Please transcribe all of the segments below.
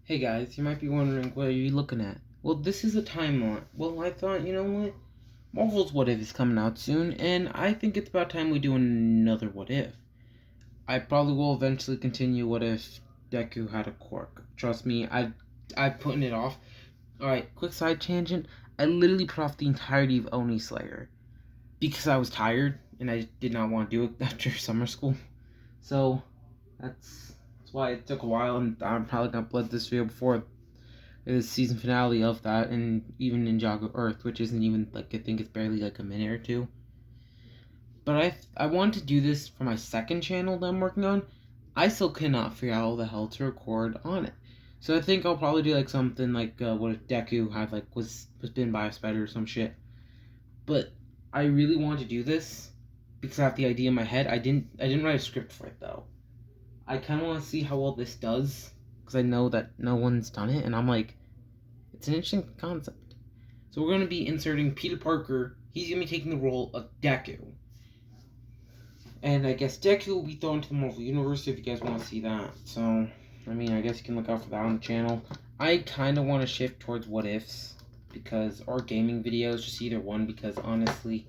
Hey guys, you might be wondering what are you looking at? Well, this is a timeline. Well, I thought, you know what? Marvel's What If is coming out soon, and I think it's about time we do another What If. I probably will eventually continue What If Deku had a quirk. Trust me, I've putting it off. Alright, quick side tangent. I literally put off the entirety of Oni Slayer because I was tired and I did not want to do it after summer school. So that's why it took a while, and I'm probably gonna upload this video before the season finale of that, and even Ninjago Earth, which isn't even like I think it's barely like a minute or two. But I wanted to do this for my second channel that I'm working on. I still cannot figure out how the hell to record on it. So I think I'll probably do like something like what if Deku had like was bitten by a spider or some shit. But I really want to do this because I have the idea in my head. I didn't write a script for it though. I kind of want to see how well this does because I know that no one's done it, and I'm like, it's an interesting concept. So we're going to be inserting Peter Parker. He's going to be taking the role of Deku. And I guess Deku will be thrown into the Marvel Universe if you guys want to see that. So, I mean, I guess you can look out for that on the channel. I kind of want to shift towards what ifs because, or gaming videos, just either one, because honestly,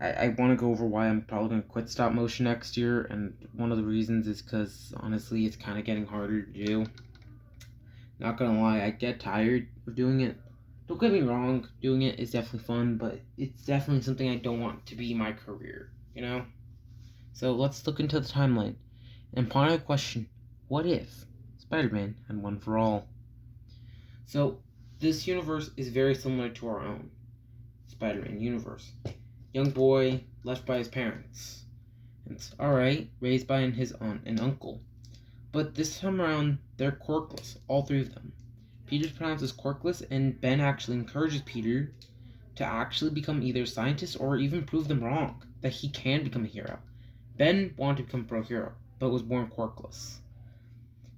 I want to go over why I'm probably going to quit stop motion next year. And one of the reasons is because, honestly, it's kind of getting harder to do. Not gonna lie, I get tired of doing it. Don't get me wrong, doing it is definitely fun, but it's definitely something I don't want to be my career, you know? So let's look into the timeline and ponder the question, what if Spider-Man had one for all? So this universe is very similar to our own Spider-Man universe. Young boy left by his parents. It's alright, raised by his aunt and uncle. But this time around, they're quirkless, all three of them. Peter's pronounced as quirkless, and Ben actually encourages Peter to actually become either a scientist or even prove them wrong, that he can become a hero. Ben wanted to become a pro hero, but was born quirkless.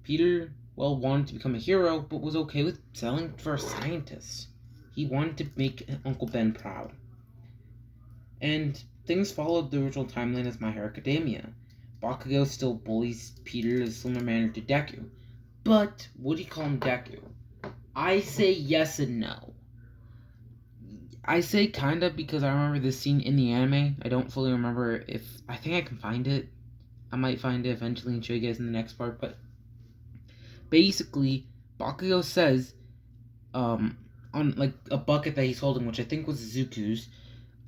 Peter, well, wanted to become a hero, but was okay with settling for a scientist. He wanted to make Uncle Ben proud. And things followed the original timeline as My Hero Academia. Bakugo still bullies Peter in a similar manner to Deku. But would he call him Deku? I say yes and no. I say kinda because I remember this scene in the anime. I don't fully remember if I think I can find it. I might find it eventually and show you guys in the next part. But basically, Bakugo says, on like a bucket that he's holding, which I think was Izuku's,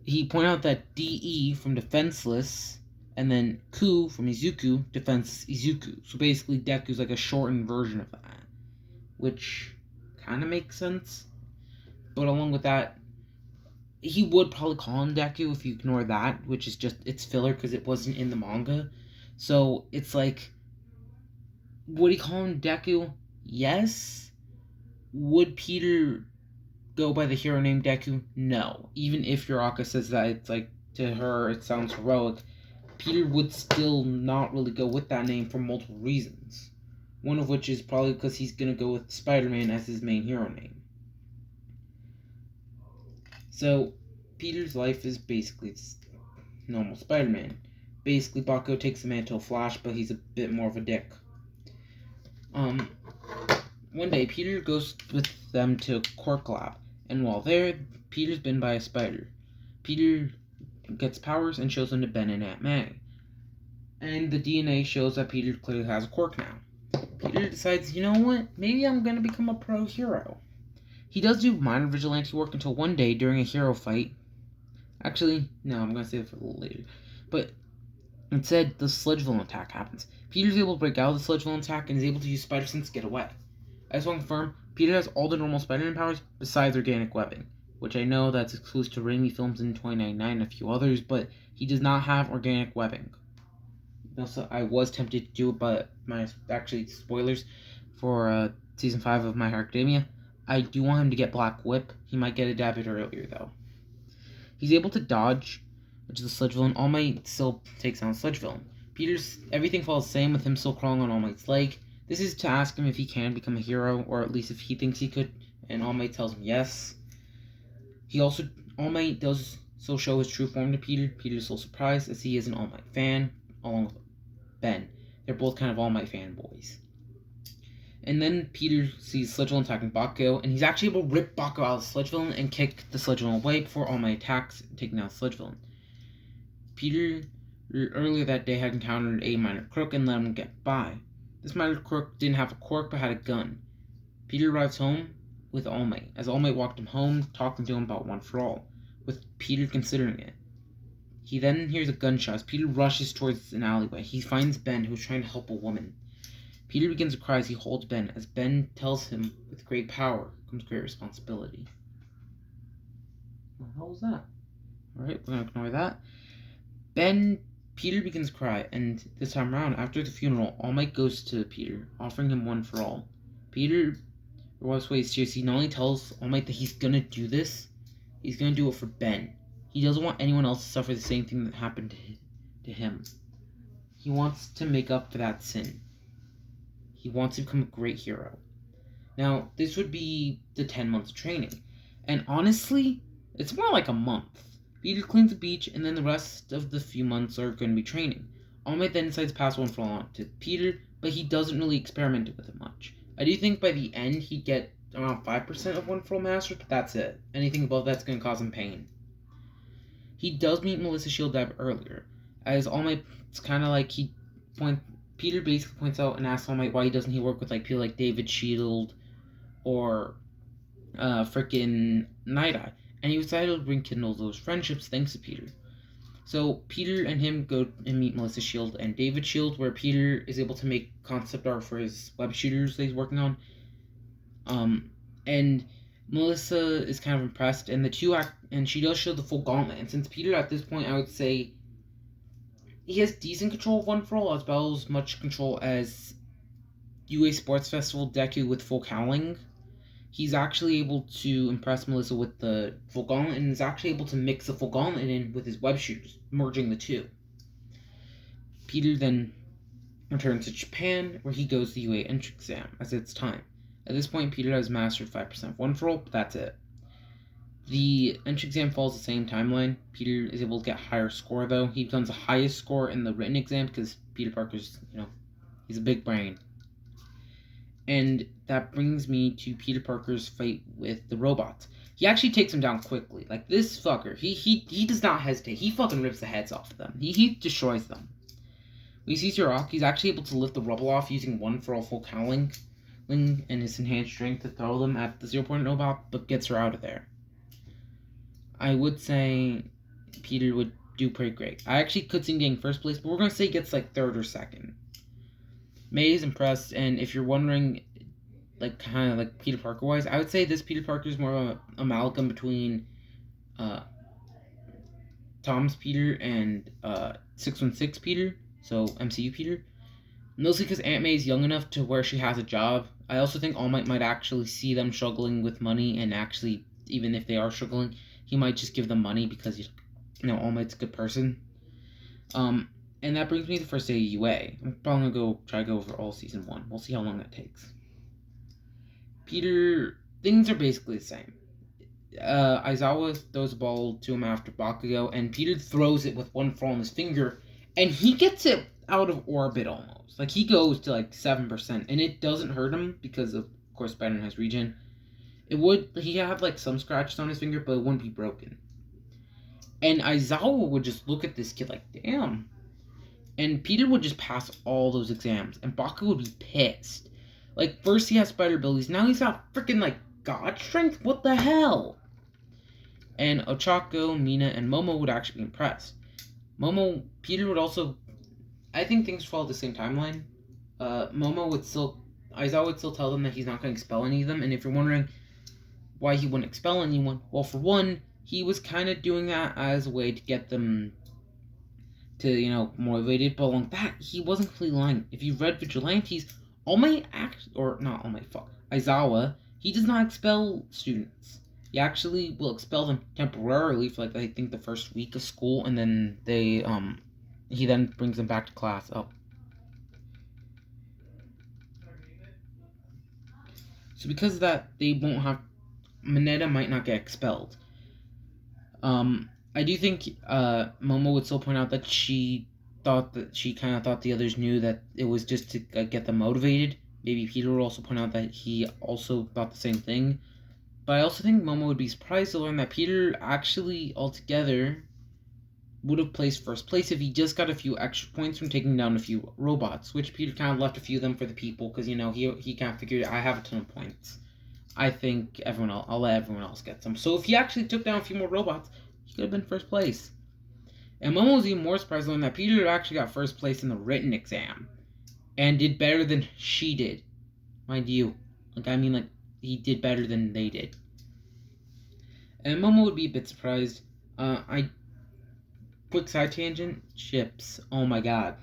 he pointed out that DE from Defenseless and then Ku from Izuku defends Izuku. So basically, Deku's like a shortened version of that, which kind of makes sense. But along with that, he would probably call him Deku if you ignore that, which is just it's filler because it wasn't in the manga. So it's like, would he call him Deku? Yes. Would Peter go by the hero named Deku? No. Even if Uraka says that it's like to her it sounds heroic, Peter would still not really go with that name for multiple reasons. One of which is probably because he's gonna go with Spider-Man as his main hero name. So Peter's life is basically normal Spider-Man. Basically, Bakugo takes the mantle of Flash, but he's a bit more of a dick. One day, Peter goes with them to Quirk Lab, and while there, Peter's bitten by a spider. Peter gets powers and shows them to Ben and Aunt May. And the DNA shows that Peter clearly has a quirk now. Peter decides, you know what? Maybe I'm gonna become a pro hero. He does do minor vigilante work until one day during a hero fight. Actually, no, I'm gonna save it for a little later. But instead, the sludge villain attack happens. Peter's able to break out of the sludge villain attack and is able to use spider sense to get away. I just want to confirm, Peter has all the normal Spider-Man powers besides organic webbing, which I know that's exclusive to Raimi Films in 2099 and a few others, but he does not have organic webbing. Also, I was tempted to do it, but actually spoilers for season 5 of My Hero Academia. I do want him to get Black Whip. He might get it a bit earlier though. He's able to dodge, which is the Sludge Villain. All Might still takes on Sludge Villain. Everything falls the same with him still crawling on All Might's leg. This is to ask him if he can become a hero, or at least if he thinks he could, and All Might tells him yes. All Might does still show his true form to Peter. Peter's still surprised as he is an All Might fan, along with Ben. They're both kind of All Might fanboys. And then Peter sees Sludge Villain attacking Bakugo, and he's actually able to rip Bakugo out of Sludge Villain and kick the Sludge Villain away before All Might attacks, taking out Sludge Villain. Peter earlier that day had encountered a minor crook and let him get by. This minor crook didn't have a quirk but had a gun. Peter arrives home with All Might, as All Might walked him home, talking to him about One for All, with Peter considering it. He then hears a gunshot as Peter rushes towards an alleyway. He finds Ben, who's trying to help a woman. Peter begins to cry as he holds Ben, as Ben tells him, with great power comes great responsibility. What the hell was that? Alright, we're going to ignore that. Peter begins to cry, and this time around, after the funeral, All Might goes to Peter, offering him One for All. Peter walks away serious. He not only tells All Might that he's going to do this, he's going to do it for Ben. He doesn't want anyone else to suffer the same thing that happened to him. He wants to make up for that sin. He wants to become a great hero. Now, this would be the 10 months of training. And honestly, it's more like a month. Peter cleans the beach, and then the rest of the few months are going to be training. All Might then decides to pass One for All on to Peter, but he doesn't really experiment with it much. I do think by the end he'd get around 5% of One for All mastered, but that's it. Anything above that's going to cause him pain. He does meet Melissa Shield earlier, as All Might, it's kind of like Peter basically points out and asks All Might why doesn't he work with like people like David Shield or frickin' Night Eye, and he decided to rekindle those friendships thanks to Peter. So Peter and him go and meet Melissa Shield and David Shield, where Peter is able to make concept art for his web shooters that he's working on. And Melissa is kind of impressed, and the two and she does show the full gauntlet. And since Peter at this point, I would say he has decent control of One for All, as well as much control as UA Sports Festival Deku with full cowling. He's actually able to impress Melissa with the full gauntlet, and is actually able to mix the full gauntlet in with his web shooters, merging the two. Peter then returns to Japan, where he goes to the UA entrance exam, as it's time. At this point, Peter has mastered 5% of One for All, but that's it. The entrance exam follows the same timeline. Peter is able to get a higher score, though. He becomes the highest score in the written exam because Peter Parker's, he's a big brain. And that brings me to Peter Parker's fight with the robots. He actually takes them down quickly. Like, this fucker, he does not hesitate. He fucking rips the heads off of them. He destroys them. When he sees Turok, he's actually able to lift the rubble off using One for All full cowling and his enhanced strength to throw them at the 0.0 bot, but gets her out of there. I would say Peter would do pretty great. I actually could see him getting first place, but we're going to say he gets like third or second. May is impressed, and if you're wondering, like, kind of like Peter Parker wise, I would say this Peter Parker is more of an amalgam between Tom's Peter and 616 Peter, so MCU Peter. Mostly because Aunt May is young enough to where she has a job. I also think All Might actually see them struggling with money, and actually, even if they are struggling, he might just give them money because, All Might's a good person. And that brings me to the first day of UA. I'm probably going to try to go over all Season 1. We'll see how long that takes. Peter, things are basically the same. Aizawa throws a ball to him after Bakugo, and Peter throws it with One for All on his finger, and he gets it out of orbit almost. Like, he goes to like 7%, and it doesn't hurt him because, of course, Spider-Man has regen. He had like some scratches on his finger, but it wouldn't be broken. And Aizawa would just look at this kid like, damn. And Peter would just pass all those exams, and Bakugo would be pissed. Like, first he has spider abilities, now he's got freaking, like, god strength? What the hell? And Ochako, Mina, and Momo would actually be impressed. Peter would also, I think things follow the same timeline. Aizawa would still tell them that he's not going to expel any of them, and if you're wondering why he wouldn't expel anyone, well, for one, he was kind of doing that as a way to get them to, motivated, but along that, he wasn't completely lying. If you've read Vigilantes, Aizawa, he does not expel students. He actually will expel them temporarily for, I think the first week of school, and then he then brings them back to class. So because of that, Mineta might not get expelled. I do think Momo would still point out that she kind of thought the others knew that it was just to get them motivated, maybe Peter would also point out that he also thought the same thing. But I also think Momo would be surprised to learn that Peter actually altogether would have placed first place if he just got a few extra points from taking down a few robots, which Peter kind of left a few of them for the people because, he kind of figured I have a ton of points. I think I'll let everyone else get some. So if he actually took down a few more robots, he could have been first place. And Momo was even more surprised to learn that Peter actually got first place in the written exam and did better than she did. Mind you. He did better than they did. And Momo would be a bit surprised. Quick side tangent, ships. Oh my god.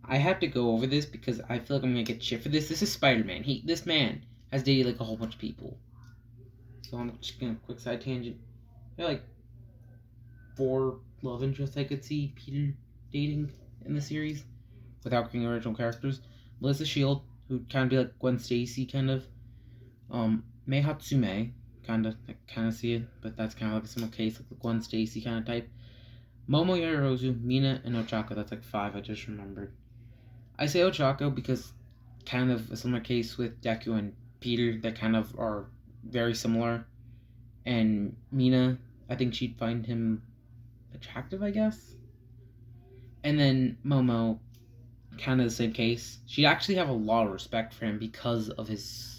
I have to go over this because I feel like I'm gonna get shit for this. This is Spider-Man. This man has dated like a whole bunch of people. So I'm just gonna quick side tangent. There are like 4 love interests I could see Peter dating in the series without creating original characters. Melissa Shield, who'd kind of be like Gwen Stacy, kind of. Mei Hatsume, kind of see it, but that's kind of like a similar case, like the Gwen Stacy kind of type. Momo Yaoyorozu, Mina, and Ochako. That's like 5 I just remembered. I say Ochako because kind of a similar case with Deku and Peter that kind of are very similar. And Mina, I think she'd find him attractive, I guess. And then Momo, kind of the same case. She'd actually have a lot of respect for him because of his,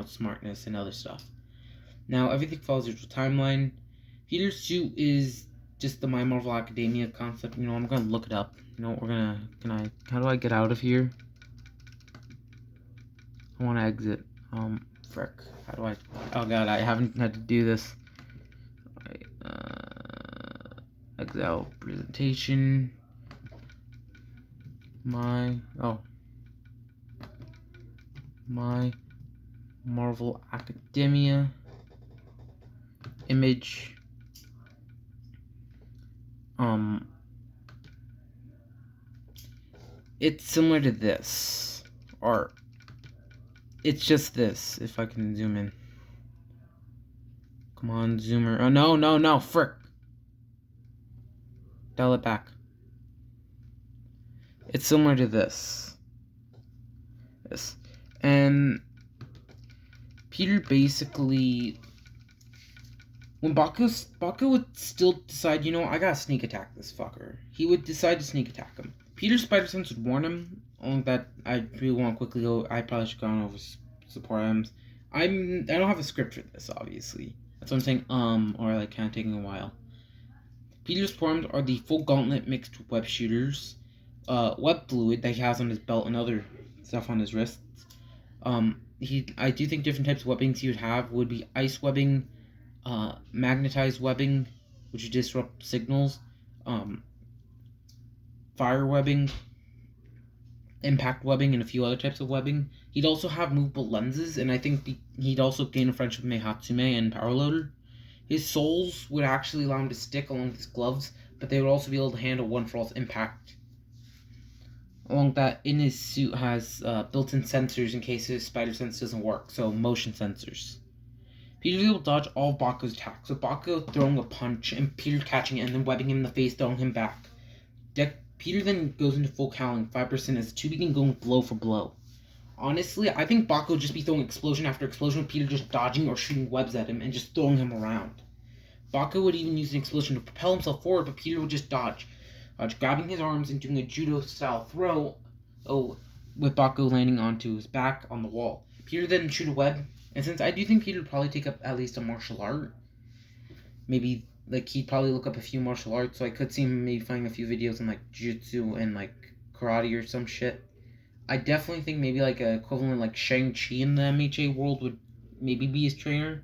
smartness and other stuff. Now, everything follows the timeline. Peter's suit is just the My Marvel Academia concept. I'm gonna look it up. How do I get out of here? I want to exit. Frick. How do I? Oh god, I haven't had to do this. Exile presentation. My Marvel Academia image. It's similar to this, or it's just this. If I can zoom in. Come on, zoomer. Oh no, frick. Dial it back. It's similar to this. And Peter basically, when Baku would still decide, I gotta sneak attack this fucker. He would decide to sneak attack him. Peter's spider sense would warn him. On that, I really want to quickly go. I probably should go on over support items. I don't have a script for this, obviously. That's what I'm saying. Or like kind of taking a while. Peter's forms are the full gauntlet mixed with web shooters, web fluid that he has on his belt and other stuff on his wrists. I do think different types of webbings he would have would be ice webbing, magnetized webbing, which would disrupt signals, fire webbing, impact webbing, and a few other types of webbing. He'd also have movable lenses, and I think he'd also gain a friendship with Mei Hatsume and Power Loader. His soles would actually allow him to stick along with his gloves, but they would also be able to handle one for all's impact. Along that, in his suit has built-in sensors in case his spider sense doesn't work, so motion sensors. Peter will dodge all Baku's attacks, with Baku throwing a punch and Peter catching it and then webbing him in the face, throwing him back. Peter then goes into full cowling, 5% as the two begin going blow for blow. Honestly, I think Baku would just be throwing explosion after explosion with Peter just dodging or shooting webs at him and just throwing him around. Baku would even use an explosion to propel himself forward, but Peter would just dodge, grabbing his arms and doing a judo-style throw, with Baku landing onto his back on the wall. Peter then shoot a web, and since I do think Peter would probably take up at least a martial art, maybe he'd probably look up a few martial arts, so I could see him maybe finding a few videos on jiu-jitsu and karate or some shit. I definitely think maybe a equivalent like Shang-Chi in the MHA world would maybe be his trainer.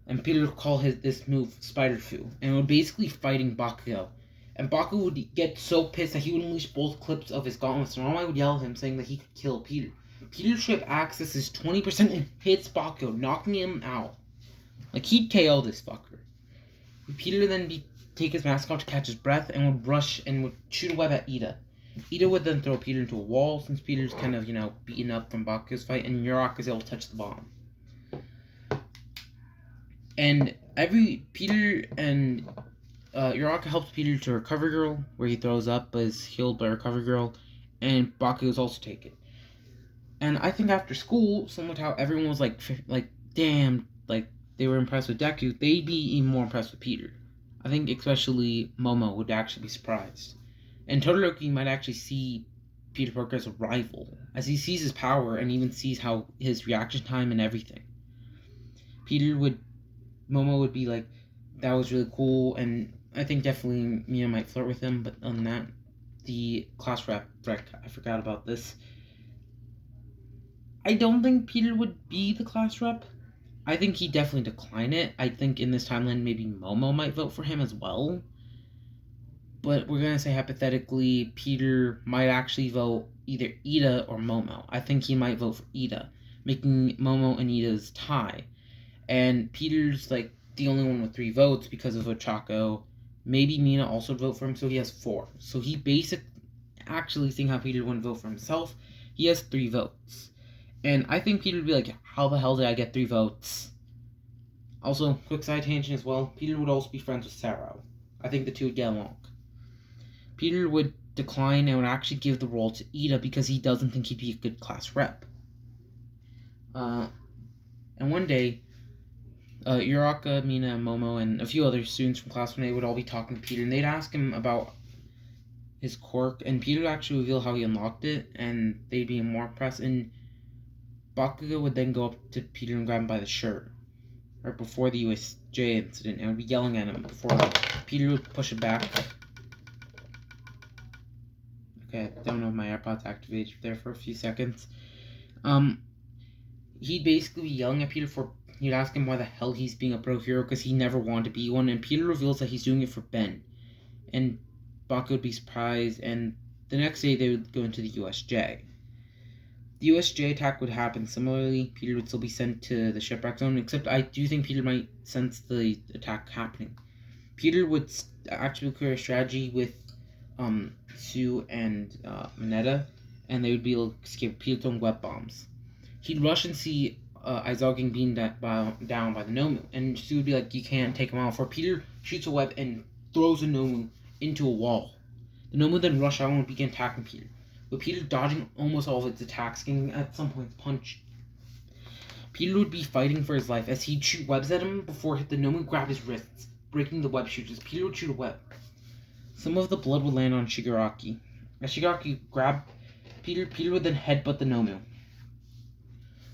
And Peter would call this move Spider Fu, and it would basically fighting Bakugo. And Baku would get so pissed that he would unleash both clips of his gauntlets, and All Might would yell at him saying that he could kill Peter. Peter's ship accesses 20% and hits Bakugo, knocking him out. He'd KO this fucker. Peter then take his mask off to catch his breath and would rush and would shoot a web at Ida. Ida would then throw Peter into a wall since Peter's kind of, beaten up from Bakugo's fight, and Yurok is able to touch the bomb. And Peter and Yurok helps Peter to Recover Girl, where he throws up but is healed by Recover Girl, and Bakugo's also taken. And I think after school, similar to how everyone was like damn, like they were impressed with Deku, they'd be even more impressed with Peter. I think especially Momo would actually be surprised. And Todoroki might actually see Peter Parker as a rival, as he sees his power and even sees how his reaction time and everything. Momo would be like, that was really cool, and I think definitely Mia might flirt with him, but other than that, the class rep, I forgot about this. I don't think Peter would be the class rep. I think he'd definitely decline it. I think in this timeline, maybe Momo might vote for him as well. But we're going to say hypothetically, Peter might actually vote either Ida or Momo. I think he might vote for Ida, making Momo and Ida's tie. And Peter's like the only one with 3 votes because of Ochako. Maybe Mina also vote for him, so he has 4. So he actually seeing how Peter wouldn't vote for himself, he has 3 votes. And I think Peter would be like, how the hell did I get 3 votes? Also, quick side tangent as well, Peter would also be friends with Saro. I think the two would get along. Peter would decline and would actually give the role to Ida because he doesn't think he'd be a good class rep. And one day, Uraka, Mina, Momo, and a few other students from class 1A would all be talking to Peter, and they'd ask him about his quirk, and Peter would actually reveal how he unlocked it, and they'd be more impressed, and Bakugo would then go up to Peter and grab him by the shirt, right before the USJ incident, and would be yelling at him before Peter would push him back. Okay, I don't know if my AirPods activated there for a few seconds. He'd basically be yelling at Peter he'd ask him why the hell he's being a pro hero because he never wanted to be one, and Peter reveals that he's doing it for Ben. And Bakugo would be surprised, and the next day they would go into the USJ. The USJ attack would happen similarly. Peter would still be sent to the shipwreck zone, except I do think Peter might sense the attack happening. Peter would actually create a strategy with Sue and Mineta, and they would be able to escape Peter's own web bombs. He'd rush and see Aizawa getting beaten down by the Nomu, and Sue would be like, you can't take him out, for Peter shoots a web and throws a Nomu into a wall. The Nomu then rush out and begin attacking Peter, with Peter dodging almost all of its attacks, getting at some point punched. Peter would be fighting for his life as he'd shoot webs at him before the Nomu grabbed his wrists, breaking the web shooters. Peter would shoot a web. Some of the blood would land on Shigaraki. As Shigaraki grabbed Peter, Peter would then headbutt the Nomu.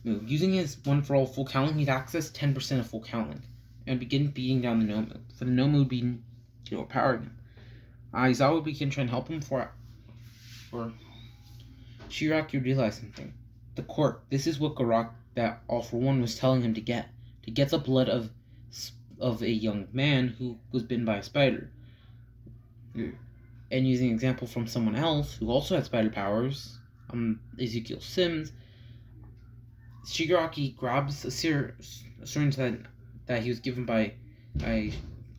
Using his one for all full cowling, he'd access 10% of full cowling and begin beating down the Nomu. For the Nomu would be overpowering him. Aizawa would begin trying to help him for Shigaraki would realize something. The quirk. This is what that All For One was telling him to get the blood of a young man who was bitten by a spider. And using an example from someone else who also had spider powers, Ezekiel Sims, Shigaraki grabs a syringe that he was given by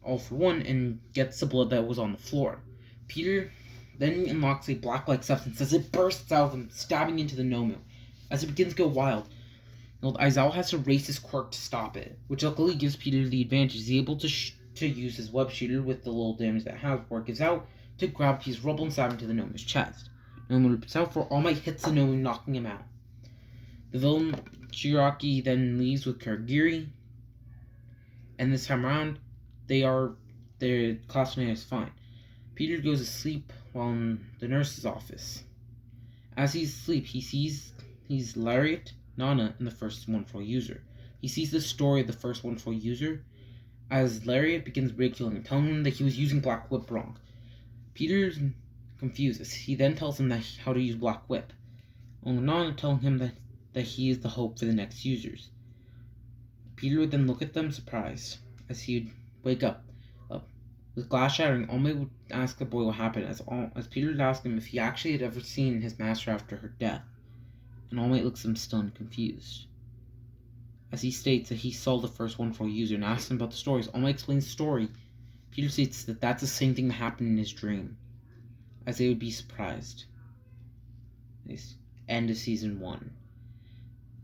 All For One and gets the blood that was on the floor. Peter then unlocks a black-like substance as it bursts out of him, stabbing into the Nomu. As it begins to go wild, Aizawa has to race his quirk to stop it, which luckily gives Peter the advantage. He's able to use his web shooter with the little damage that Hasbro gives out to grab a piece of rubble and stab into the Nomu's chest. Nomu rips out for All Might, hits the Nomu, knocking him out. The villain Shigaraki then leaves with Kurogiri, and this time around, their classmate is fine. Peter goes to sleep while in the nurse's office. As he's asleep, he sees Lariat, Nana, and the first Wonderful User. He sees the story of the first Wonderful User as Lariat begins ridiculing him, telling him that he was using Black Whip wrong. Peter's confused as he then tells him how to use Black Whip, only Nana telling him that he is the hope for the next users. Peter would then look at them surprised as he would wake up. With glass shattering, All Might would ask the boy what happened as Peter would ask him if he actually had ever seen his master after her death, and All Might looks at him stunned, confused. As he states that he saw the first Wonderful User and asks him about the stories, All Might explains the story. Peter states that that's the same thing that happened in his dream, as they would be surprised. End of Season 1.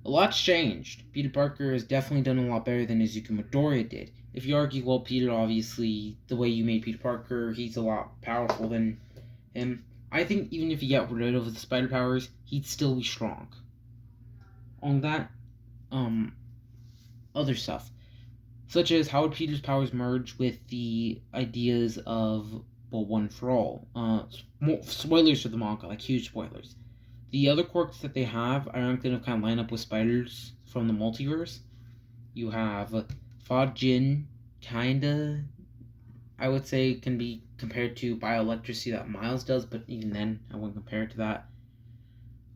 A lot's changed. Peter Parker has definitely done a lot better than Izuku Midoriya did. If you argue, well, Peter, obviously, the way you made Peter Parker, he's a lot powerful than him. I think even if he got rid of the spider powers, he'd still be strong. on that, other stuff, such as how would Peter's powers merge with the ideas of One for All. Spoilers for the manga, like huge spoilers. The other quirks that they have are going to kind of line up with spiders from the multiverse. You have Fajin, kinda, I would say, can be compared to bioelectricity that Miles does, but even then, I wouldn't compare it to that.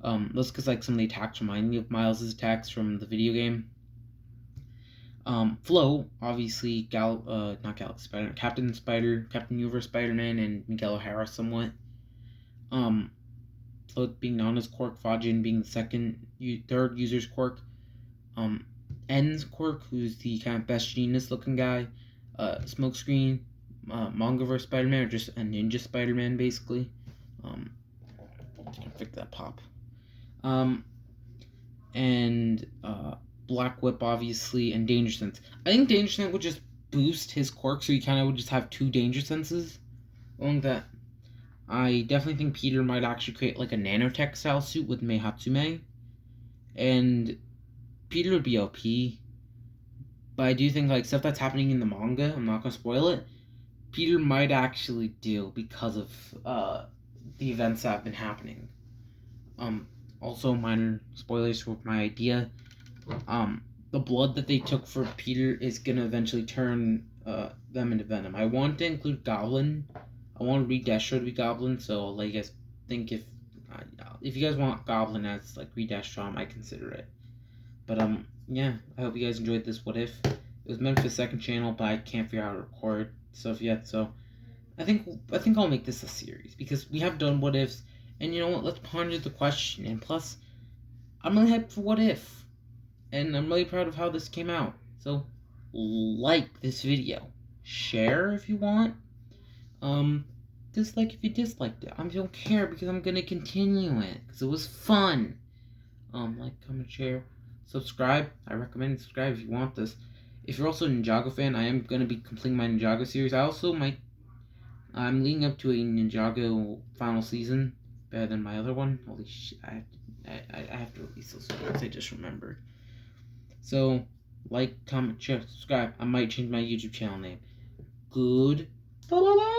That's because like some of the attacks remind me of Miles' attacks from the video game. Flo, obviously, not Galaxy Spider, Captain Spider, Captain Universe Spider-Man, and Miguel O'Hara somewhat. Flo being Nana's quirk, Fajin being the third user's quirk. En's quirk, who's the kind of best genius looking guy. Smokescreen, Mangaverse Spider-Man, or just a Ninja Spider-Man, basically. Can fix that pop. And Black Whip, obviously, and Danger Sense. I think Danger Sense would just boost his quirk, so he kind of would just have 2 Danger Senses. Along that, I definitely think Peter might actually create like a nanotech style suit with Mei Hatsume. And Peter would be OP. But I do think like stuff that's happening in the manga, I'm not going to spoil it, Peter might actually do because of the events that have been happening. Also, minor spoilers for my idea. The blood that they took for Peter is gonna eventually turn them into Venom. I want to include Goblin. I want to read Destro to be Goblin, so I'll let you guys think if you guys want Goblin as like read Destro, I might consider it. But yeah, I hope you guys enjoyed this What If. It was meant for the second channel, but I can't figure out how to record stuff yet, so I think I'll make this a series because we have done What Ifs. And you know what? Let's ponder the question. And plus, I'm really hyped for What If. And I'm really proud of how this came out. So, like this video. Share if you want. Dislike if you disliked it. I don't care because I'm going to continue it. Because it was fun. Like, comment, share. Subscribe. I recommend subscribe if you want this. If you're also a Ninjago fan, I am going to be completing my Ninjago series. I'm leading up to a Ninjago final season. Better than my other one. Holy shit, I have to release those videos. I just remembered. So, like, comment, share, subscribe. I might change my YouTube channel name. Good. Bye.